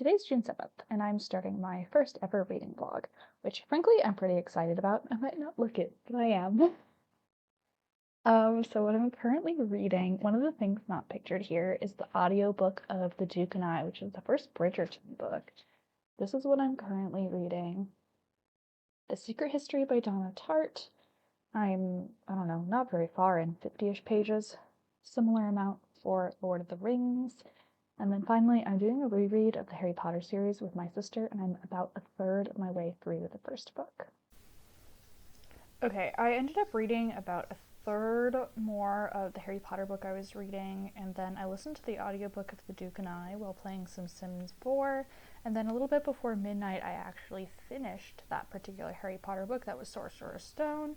Today's June 7th, and I'm starting my first ever reading vlog, which frankly I'm pretty excited about. I might not look it, but I am. So what I'm currently reading, one of the things not pictured here is the audiobook of The Duke and I, which is the first Bridgerton book. This is what I'm currently reading. The Secret History by Donna Tartt. I don't know, not very far in, 50-ish pages. Similar amount for Lord of the Rings. And then finally, I'm doing a reread of the Harry Potter series with my sister, and I'm about a third of my way through the first book. Okay, I ended up reading about a third more of the Harry Potter book I was reading, and then I listened to the audiobook of The Duke and I while playing some Sims 4, and then a little bit before midnight I actually finished that particular Harry Potter book that was Sorcerer's Stone.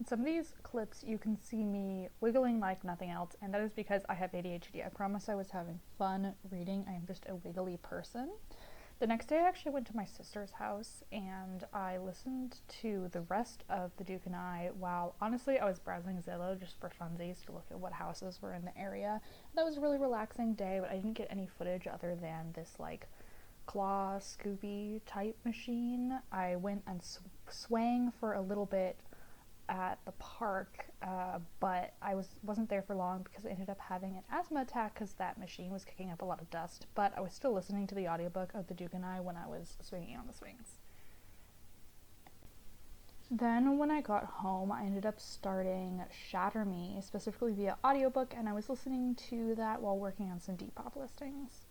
In some of these clips you can see me wiggling like nothing else, and that is because I have ADHD. I promise I was having fun reading. I am just a wiggly person. The next day I actually went to my sister's house and I listened to the rest of The Duke and I while honestly I was browsing Zillow just for funsies to look at what houses were in the area. That was a really relaxing day, but I didn't get any footage other than this like claw Scooby type machine. I went and swang for a little bit at the park, but I wasn't there for long because I ended up having an asthma attack because that machine was kicking up a lot of dust, but I was still listening to the audiobook of The Duke and I when I was swinging on the swings. Then when I got home, I ended up starting Shatter Me, specifically via audiobook, and I was listening to that while working on some Depop listings.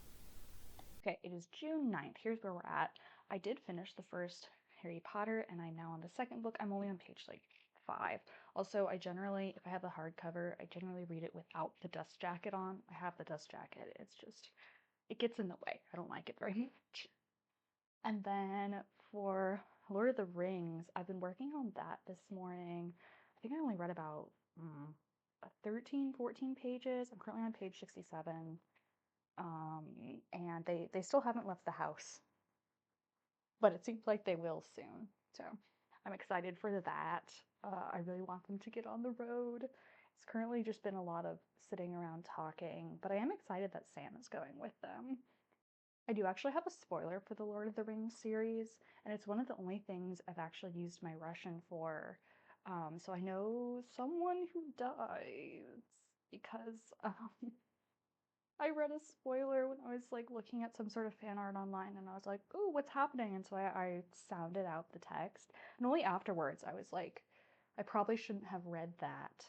Okay, it is June 9th. Here's where we're at. I did finish the first Harry Potter, and I'm now on the second book. I'm only on page 5. Also, if I have the hardcover, I generally read it without the dust jacket on. I have the dust jacket. It gets in the way. I don't like it very much. And then for Lord of the Rings, I've been working on that this morning. I think I only read about 13, 14 pages. I'm currently on page 67. And they still haven't left the house, but it seems like they will soon. So I'm excited for that. I really want them to get on the road. It's currently just been a lot of sitting around talking, but I am excited that Sam is going with them. I do actually have a spoiler for the Lord of the Rings series, and it's one of the only things I've actually used my Russian for. So I know someone who dies because I read a spoiler when I was looking at some sort of fan art online, and I was like, "Ooh, what's happening?" And so I sounded out the text, and only afterwards I was like, I probably shouldn't have read that.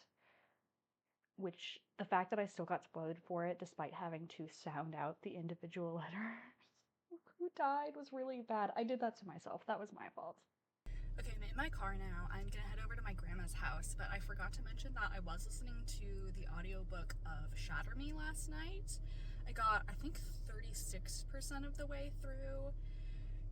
Which the fact that I still got spoiled for it, despite having to sound out the individual letters who died, was really bad. I did that to myself. That was my fault. Okay, I'm in my car now. I'm gonna head over to my grandma's house, but I forgot to mention that I was listening to the audiobook of Shatter Me last night. I got, I think, 36% of the way through,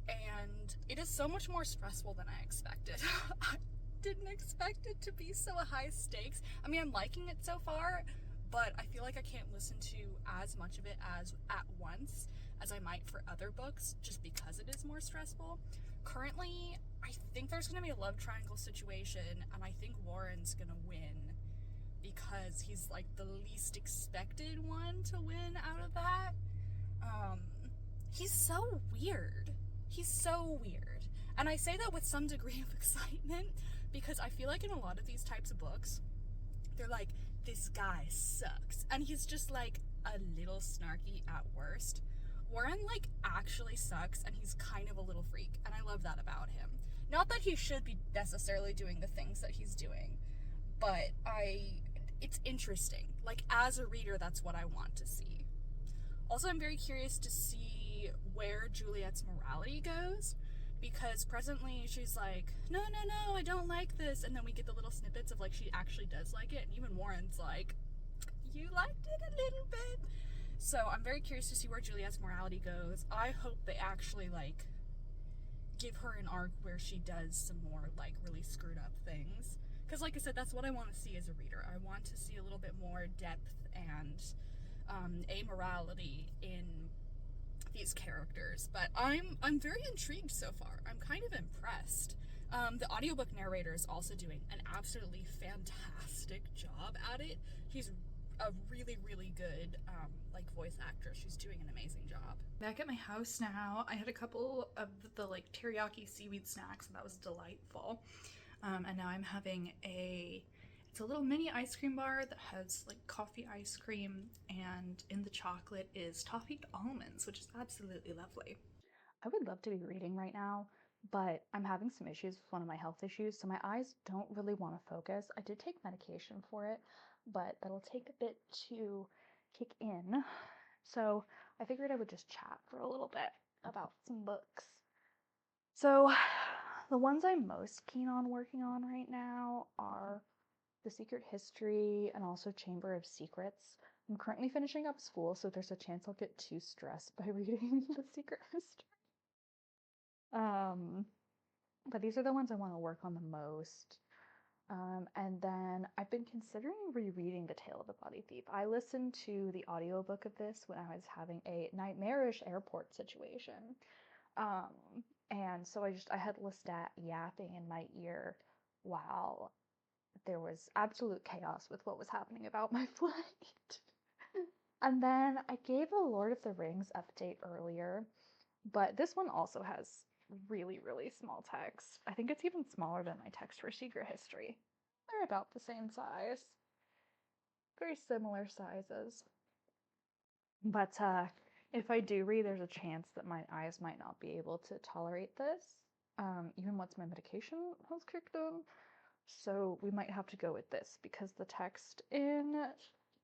and it is so much more stressful than I expected. I didn't expect it to be so high stakes. I mean, I'm liking it so far, but I feel like I can't listen to as much of it as at once as I might for other books, just because it is more stressful. Currently, I think there's going to be a love triangle situation, and I think Warren's going to win because he's like the least expected one to win out of that. He's so weird. He's so weird. And I say that with some degree of excitement because I feel like in a lot of these types of books, they're like, this guy sucks. And he's just like a little snarky at worst. Warren actually sucks, and he's kind of a little freak, and I love that about him. Not that he should be necessarily doing the things that he's doing, but it's interesting. As a reader, that's what I want to see. Also, I'm very curious to see where Juliet's morality goes, because presently she's like, no, I don't like this, and then we get the little snippets of she actually does like it, and even Warren's like, you liked it a little bit. So I'm very curious to see where Juliet's morality goes. I hope they actually give her an arc where she does some more really screwed up things. Because like I said, that's what I want to see as a reader. I want to see a little bit more depth and amorality in these characters. But I'm very intrigued so far. I'm kind of impressed. The audiobook narrator is also doing an absolutely fantastic job at it. He's a really, really good like voice actress. She's doing an amazing job. Back at my house now, I had a couple of the like teriyaki seaweed snacks, and that was delightful. And now I'm having it's a little mini ice cream bar that has like coffee ice cream, and in the chocolate is toffee almonds, which is absolutely lovely. I would love to be reading right now, but I'm having some issues with one of my health issues, so my eyes don't really want to focus. I did take medication for it, but that'll take a bit to kick in. So I figured I would just chat for a little bit about some books. So the ones I'm most keen on working on right now are The Secret History and also Chamber of Secrets. I'm currently finishing up school, so there's a chance I'll get too stressed by reading The Secret History. But these are the ones I want to work on the most. And then I've been considering rereading The Tale of the Body Thief. I listened to the audiobook of this when I was having a nightmarish airport situation. And so I had Lestat yapping in my ear while there was absolute chaos with what was happening about my flight. And then I gave a Lord of the Rings update earlier, but this one also has really, really small text. I think it's even smaller than my text for Secret History. They're about the same size. Very similar sizes. But if I do read, there's a chance that my eyes might not be able to tolerate this, even once my medication has kicked in. So we might have to go with this because the text in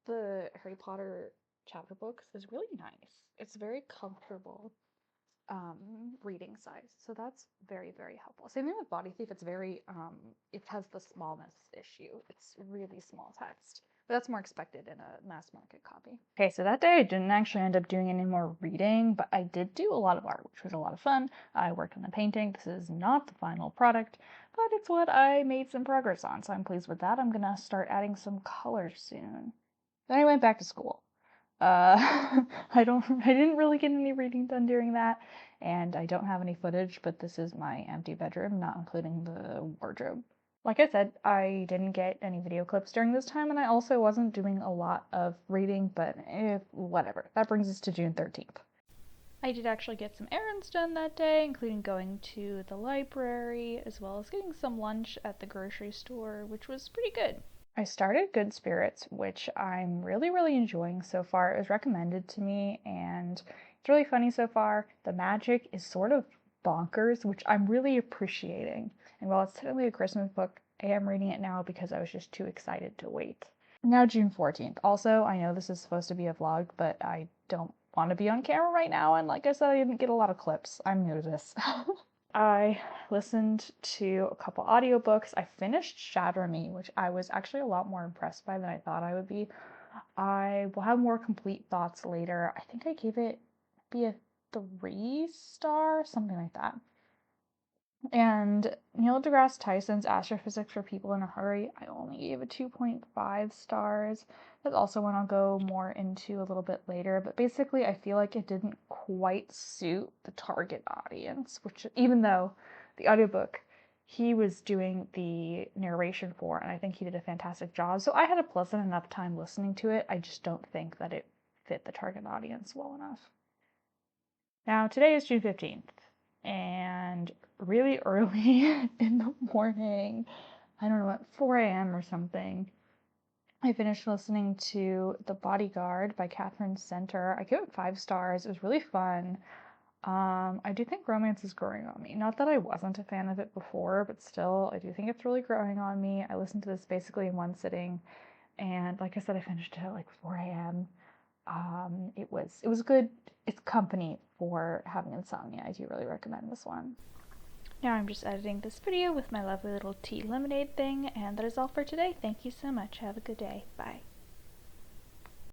the Harry Potter chapter books is really nice. It's very comfortable reading size. So that's very, very helpful. Same thing with Body Thief. It's very, it has the smallness issue. It's really small text. But that's more expected in a mass market copy. Okay, so that day I didn't actually end up doing any more reading, but I did do a lot of art, which was a lot of fun. I worked on the painting. This is not the final product, but it's what I made some progress on, so I'm pleased with that. I'm gonna start adding some color soon. Then I went back to school. I didn't really get any reading done during that, and I don't have any footage, but this is my empty bedroom, not including the wardrobe. Like I said, I didn't get any video clips during this time, and I also wasn't doing a lot of reading, but whatever. That brings us to June 13th. I did actually get some errands done that day, including going to the library, as well as getting some lunch at the grocery store, which was pretty good. I started Good Spirits, which I'm really, really enjoying so far. It was recommended to me, and it's really funny so far. The magic is sort of bonkers, which I'm really appreciating. And while it's technically a Christmas book, I am reading it now because I was just too excited to wait. Now June 14th. Also, I know this is supposed to be a vlog, but I don't want to be on camera right now, and like I said, I didn't get a lot of clips. I'm new to this. I listened to a couple audiobooks. I finished Shatter Me, which I was actually a lot more impressed by than I thought I would be. I will have more complete thoughts later. I think I gave it a 3-star, something like that. And Neil deGrasse Tyson's Astrophysics for People in a Hurry, I only gave it 2.5 stars. That's also one I'll go more into a little bit later, but basically I feel like it didn't quite suit the target audience, which even though the audiobook he was doing the narration for, and I think he did a fantastic job. So I had a pleasant enough time listening to it. I just don't think that it fit the target audience well enough. Now today is June 15th. And really early in the morning, I don't know, at 4 a.m. or something, I finished listening to The Bodyguard by Catherine Center. I gave it 5 stars. It was really fun. I do think romance is growing on me. Not that I wasn't a fan of it before, but still, I do think it's really growing on me. I listened to this basically in one sitting, and like I said, I finished it at like 4 a.m. It was good. It's company for having insomnia. I do really recommend this one. Now I'm just editing this video with my lovely little tea lemonade thing, and that is all for today. Thank you so much. Have a good day. Bye.